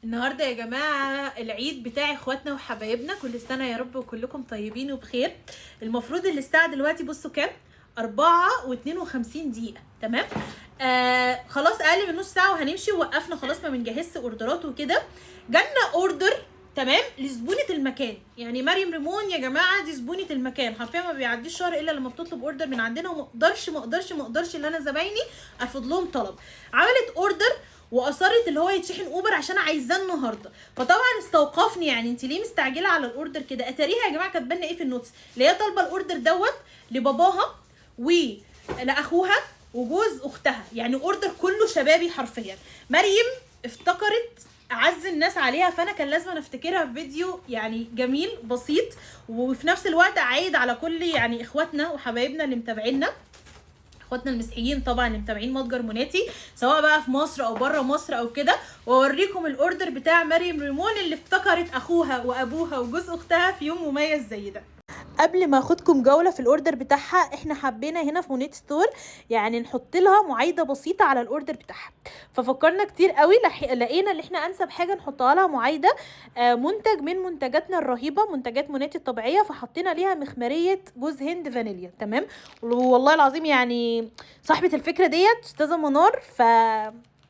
النهارده يا جماعه العيد بتاع اخواتنا وحبايبنا، كل سنه يا رب وكلكم طيبين وبخير. المفروض اللي الساعه دلوقتي بصوا كام؟ 4:52 دقيقه. تمام. خلاص اقل من نص ساعه وهنمشي، ووقفنا خلاص ما بنجهزش اوردرات وكده. جالنا اوردر تمام لزبونه المكان، يعني مريم ريمون يا جماعه دي زبونه المكان، حرفيا ما بيعديش شهر الا لما بتطلب اوردر من عندنا، وما اقدرش اللي انا زبايني ارفض لهم طلب. عملت اوردر واصرت اللي هو يتشحن اوبر عشان عايزاه النهارده، فطبعا استوقفني يعني انت ليه مستعجله على الاوردر كده؟ اتاريها يا جماعه كاتبه لنا ايه في النوتس، اللي هي طالبه الاوردر دوت لباباها ولاخوها وجوز اختها، يعني اوردر كله شبابي حرفيا. مريم افتكرت اعز الناس عليها، فانا كان لازم افتكرها في فيديو يعني جميل بسيط، وفي نفس الوقت اعيد على كل يعني اخواتنا وحبايبنا اللي متابعينا، اخواتنا المسيحيين طبعا اللي متابعين متجر مناتي سواء بقى في مصر او بره مصر او كده. واوريكم الاوردر بتاع مريم ريمون اللي افتكرت اخوها وابوها وجوز اختها في يوم مميز زي ده. قبل ما اخدكم جوله في الاوردر بتاعها، احنا حبينا هنا في مونيت ستور يعني نحط لها معايده بسيطه على الاوردر بتاعها، ففكرنا كتير قوي لقينا اللي احنا انسب حاجه نحطها لها معايده منتج من منتجاتنا الرهيبه، منتجات مونيت الطبيعيه، فحطينا ليها مخمريه جوز هند فانيليا. تمام. والله العظيم يعني صاحبه الفكره ديت استاذه منار،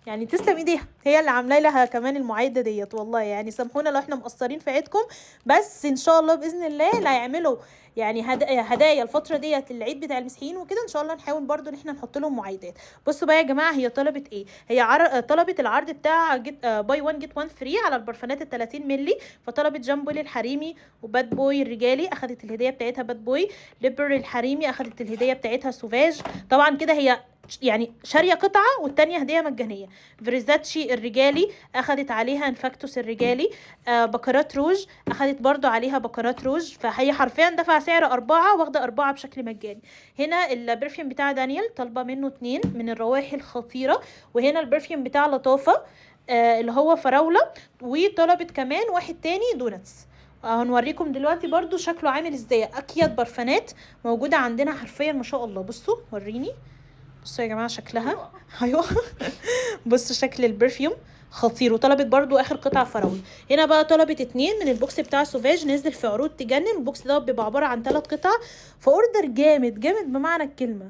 يعني تسلم ايديها، هي اللي عامله لها كمان المعايده ديت. والله يعني سامحونا لو احنا مقصرين في عيدكم، بس ان شاء الله باذن الله اللي هيعملوا يعني هدايا الفتره ديت للعيد بتاع المسيحيين وكده، ان شاء الله نحاول برضو ان احنا نحط لهم معايدات. بصوا بقى يا جماعه هي طلبت ايه، هي طلبت العرض بتاع باي 1 جيت 1 فري على البرفانات ال 30 مللي، فطلبت جامبول الحريمي وباد بوي الرجالي، اخذت الهديه بتاعتها باد بوي. ليبر الحريمي اخذت الهديه بتاعتها سوفاج. طبعا كده هي يعني شاريه قطعه والتانيه هديه مجانيه. فريزاتشي الرجالي اخذت عليها انفاكتوس الرجالي. بكرات روج اخذت برضو عليها بكرات روج، فهي حرفيا دفع سعر 4 واخده 4 بشكل مجاني. هنا البرفيوم بتاع دانيال طالبه منه 2 من الروائح الخطيره، وهنا البرفيوم بتاع لطافه اللي هو فراوله، وطلبت كمان واحد تاني دونتس. هنوريكم دلوقتي برضو شكله عامل ازاي. اكيد برفانات موجوده عندنا حرفيا ما شاء الله. بصوا وريني، بصوا يا جماعه شكلها ايوه بصوا شكل البرفيوم خطير. وطلبت برضو اخر قطعه فراوله. هنا بقى طلبت 2 من البوكس بتاع سوفاج، نزل في عروض تجنن. البوكس ده بيبقى عباره عن 3 قطع، فاوردر جامد جامد بمعنى الكلمه.